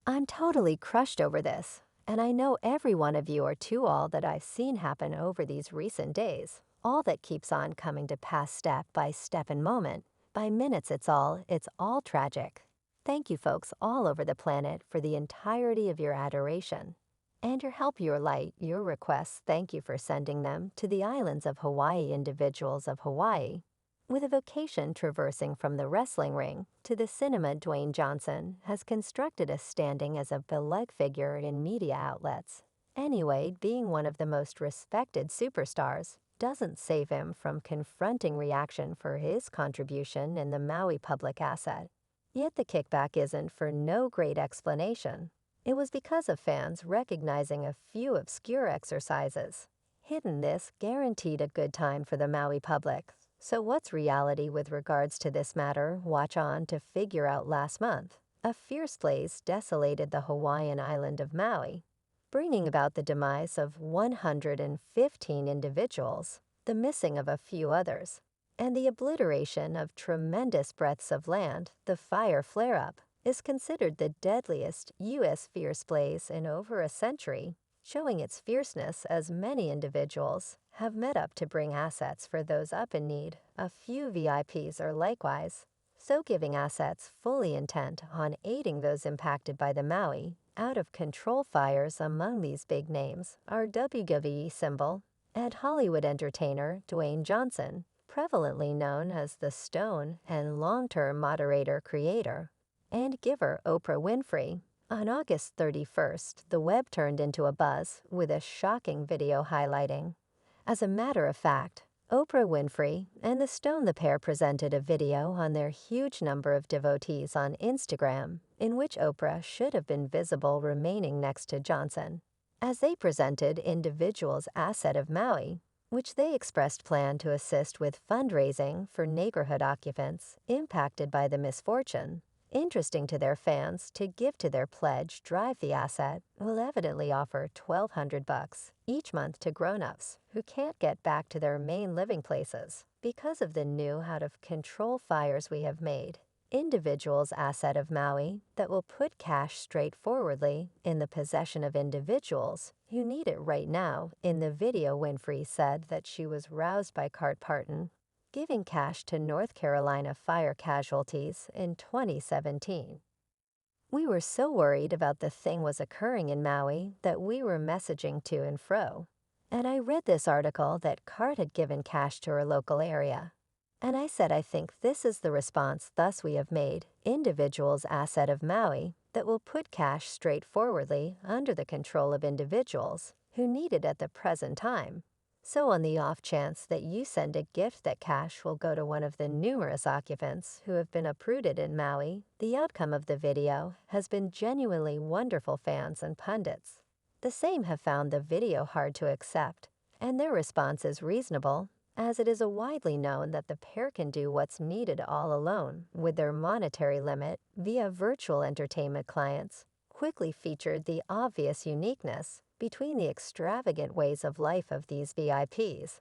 I'm totally crushed over this, and I know every one of you are too. All that I've seen happen over these recent days, all that keeps on coming to pass step by step and moment by minutes. It's all tragic. Thank you folks all over the planet for the entirety of your adoration and your help, your light, your requests. Thank you for sending them to the islands of Hawaii. Individuals of Hawaii with a vocation traversing from the wrestling ring to the cinema. Dwayne Johnson has constructed a standing as a beloved figure in media outlets. Anyway, being one of the most respected superstars doesn't save him from confronting reaction for his contribution in the Maui public asset. Yet the kickback isn't for no great explanation. It was because of fans recognizing a few obscure exercises. Hidden, this guaranteed a good time for the Maui public. So what's reality with regards to this matter? Watch on to figure out. Last month, a fierce blaze desolated the Hawaiian island of Maui, bringing about the demise of 115 individuals, the missing of a few others, and the obliteration of tremendous breadths of land. The fire flare-up is considered the deadliest U.S. fierce blaze in over a century, showing its fierceness as many individuals have met up to bring assets for those up in need. A few VIPs are likewise so giving assets fully intent on aiding those impacted by the Maui out-of-control fires. Among these big names are WWE symbol and Hollywood entertainer Dwayne Johnson, prevalently known as the Stone, and long-term moderator, creator, and giver Oprah Winfrey. On August 31st, the web turned into a buzz with a shocking video highlighting. As a matter of fact, Oprah Winfrey and the Stone, the pair, presented a video on their huge number of devotees on Instagram, in which Oprah should have been visible remaining next to Johnson, as they presented individuals' asset of Maui, which they expressed plan to assist with fundraising for neighborhood occupants impacted by the misfortune. Interesting to their fans to give to their pledge drive. The asset will evidently offer $1,200 each month to grown-ups who can't get back to their main living places because of the new out-of-control fires we have made. Individuals' asset of Maui that will put cash straightforwardly in the possession of individuals who need it right now. In the video, Winfrey said that she was roused by cart parton giving cash to North Carolina fire casualties in 2017. We were so worried about the thing was occurring in Maui that we were messaging to and fro. And I read this article that CART had given cash to her local area. And I said, I think this is the response. Thus we have made individuals' asset of Maui that will put cash straightforwardly under the control of individuals who need it at the present time. So on the off chance that you send a gift, that cash will go to one of the numerous occupants who have been uprooted in Maui. The outcome of the video has been genuinely wonderful. Fans and pundits, the same, have found the video hard to accept, and their response is reasonable, as it is widely known that the pair can do what's needed all alone with their monetary limit via virtual entertainment clients. Quickly featured the obvious uniqueness between the extravagant ways of life of these VIPs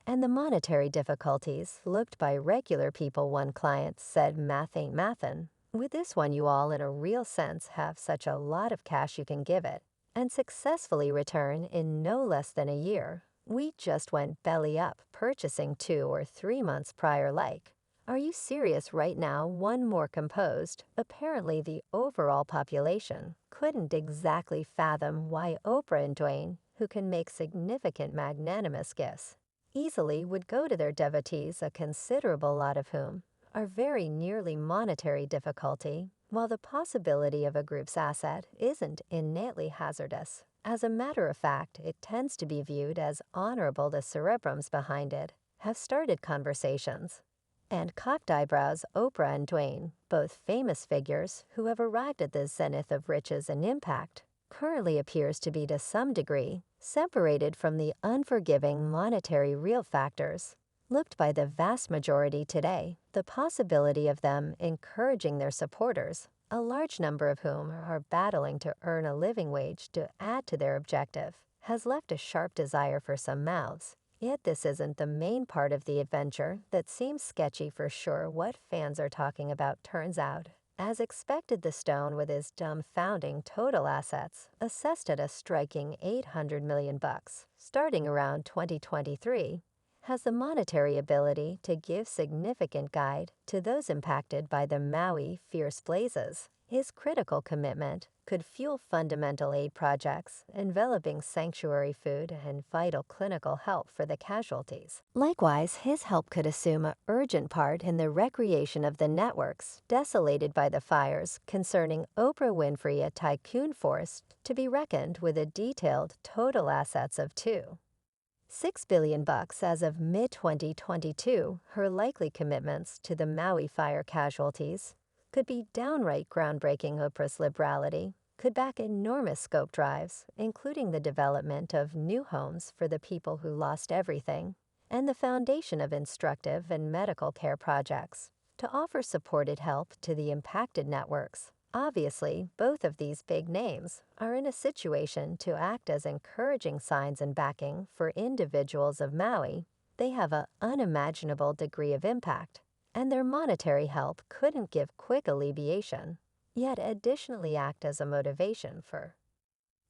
and the monetary difficulties looked by regular people. One client said, "Math ain't mathin'. With this one, you all in a real sense have such a lot of cash you can give it and successfully return in no less than a year. We just went belly up purchasing 2 or 3 months prior. Like, are you serious right now?" One more composed, apparently the overall population couldn't exactly fathom why Oprah and Dwayne, who can make significant magnanimous gifts, easily would go to their devotees, a considerable lot of whom are very nearly monetary difficulty, while the possibility of a group's asset isn't innately hazardous. As a matter of fact, it tends to be viewed as honorable. The cerebrums behind it have started conversations and cocked eyebrows. Oprah and Dwayne, both famous figures who have arrived at the zenith of riches and impact, currently appears to be to some degree separated from the unforgiving monetary real factors looked by the vast majority today. The possibility of them encouraging their supporters, a large number of whom are battling to earn a living wage to add to their objective, has left a sharp desire for some mouths. Yet this isn't the main part of the adventure that seems sketchy for sure. What fans are talking about turns out As expected, the stone, with his dumbfounding total assets, assessed at a striking 800 million bucks, starting around 2023, has the monetary ability to give significant guide to those impacted by the Maui fierce blazes. His critical commitment could fuel fundamental aid projects, enveloping sanctuary food and vital clinical help for the casualties. Likewise, his help could assume an urgent part in the recreation of the networks desolated by the fires, concerning Oprah Winfrey, a tycoon forced to be reckoned with a detailed total assets of $2.6 billion as of mid-2022. Her likely commitments to the Maui fire casualties could be downright groundbreaking. Oprah's liberality could back enormous scope drives, including the development of new homes for the people who lost everything, and the foundation of instructive and medical care projects to offer supported help to the impacted networks. Obviously, both of these big names are in a situation to act as encouraging signs and backing for individuals of Maui. They have an unimaginable degree of impact, and their monetary help couldn't give quick alleviation, yet additionally act as a motivation for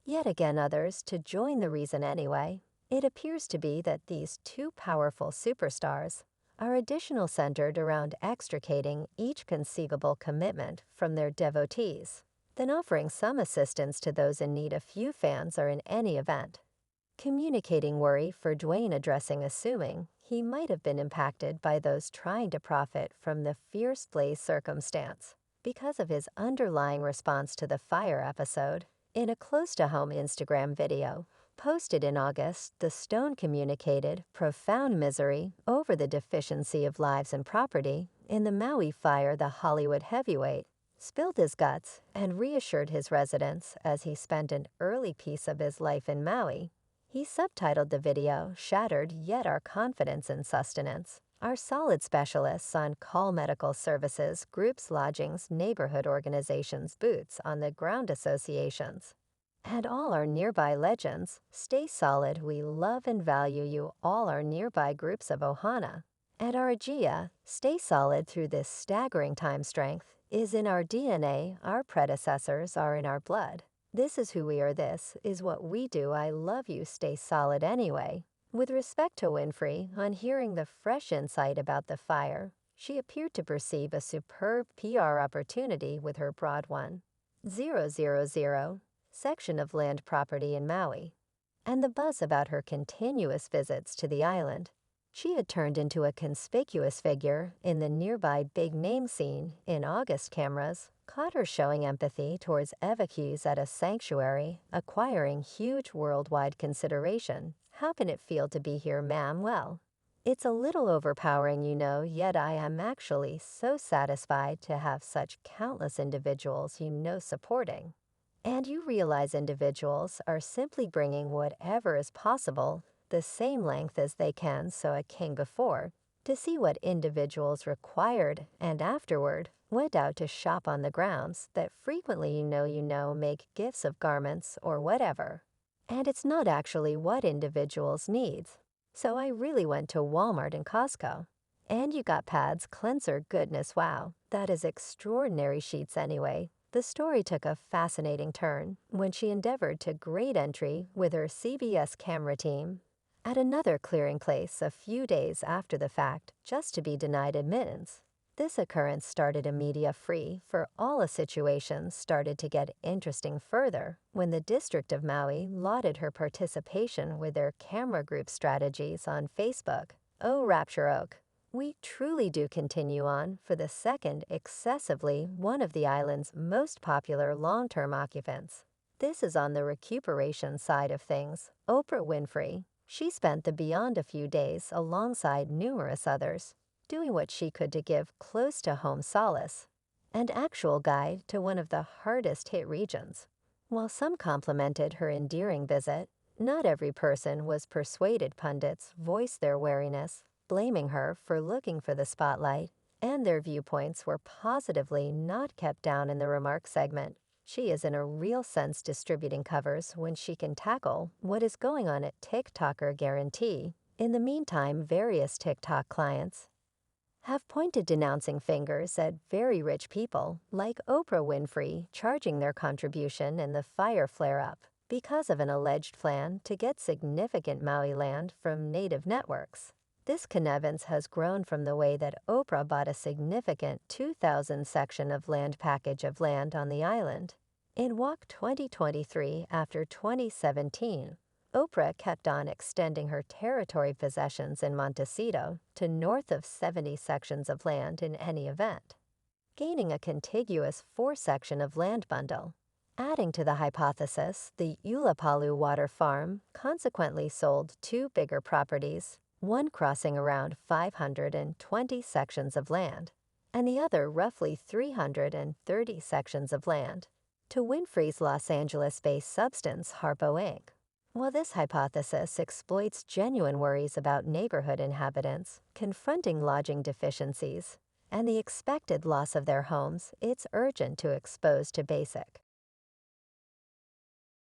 yet again others to join the reason anyway. It appears to be that these two powerful superstars are additional centered around extricating each conceivable commitment from their devotees, then offering some assistance to those in need. A few fans are in any event communicating worry for Dwayne, addressing assuming he might have been impacted by those trying to profit from the fierce blaze circumstance because of his underlying response to the fire episode. In a close-to-home Instagram video posted in August, the Stone communicated profound misery over the deficiency of lives and property in the Maui fire. The Hollywood heavyweight spilled his guts and reassured his residents as he spent an early piece of his life in Maui. He subtitled the video, "Shattered Yet Our Confidence in Sustenance." Our solid specialists on call, medical services, groups, lodgings, neighborhood organizations, boots on the ground associations, and all our nearby legends, stay solid. We love and value you. All our nearby groups of Ohana and our Aegea, stay solid through this staggering time. Strength is in our DNA. Our predecessors are in our blood. This is who we are. This is what we do. I love you. Stay solid anyway. With respect to Winfrey, on hearing the fresh insight about the fire, she appeared to perceive a superb PR opportunity with her broad 1,000 section of land property in Maui, and the buzz about her continuous visits to the island. She had turned into a conspicuous figure in the nearby big name scene. In August, cameras caught her showing empathy towards evacuees at a sanctuary, acquiring huge worldwide consideration. "How can it feel to be here, ma'am?" "Well, it's a little overpowering, you know, yet I am actually so satisfied to have such countless individuals supporting. And you realize individuals are simply bringing whatever is possible the same length as they can. So I came before to see what individuals required, and afterward went out to shop on the grounds that frequently make gifts of garments or whatever. And it's not actually what individuals needs. So I really went to Walmart and Costco. And you got pads, cleanser, goodness, wow, that is extraordinary. Sheets anyway." The story took a fascinating turn when she endeavored to great entry with her CBS camera team at another clearing place a few days after the fact, just to be denied admittance. This occurrence started a media free for all. A situation started to get interesting further when the District of Maui lauded her participation with their camera group strategies on Facebook. Oh, Rapture Oak. We truly do continue on for the second excessively one of the island's most popular long-term occupants. This is on the recuperation side of things. Oprah Winfrey. She spent the beyond a few days alongside numerous others, doing what she could to give close-to-home solace and actual guide to one of the hardest-hit regions. While some complimented her endearing visit, not every person was persuaded. Pundits voiced their wariness, blaming her for looking for the spotlight, and their viewpoints were positively not kept down in the remark segment. She is in a real sense distributing covers when she can tackle what is going on at TikToker guarantee. In the meantime, various TikTok clients have pointed denouncing fingers at very rich people like Oprah Winfrey charging their contribution in the fire flare-up because of an alleged plan to get significant Maui land from native networks. This connivance has grown from the way that Oprah bought a significant 2,000 section of land package of land on the island. In WALK 2023 after 2017, Oprah kept on extending her territory possessions in Montecito to north of 70 sections of land in any event, gaining a contiguous 4-section of land bundle. Adding to the hypothesis, the Ulapalu Water Farm consequently sold 2 bigger properties, one crossing around 520 sections of land, and the other roughly 330 sections of land, to Winfrey's Los Angeles-based substance Harpo Inc. While this hypothesis exploits genuine worries about neighborhood inhabitants confronting lodging deficiencies and the expected loss of their homes, it's urgent to expose to basic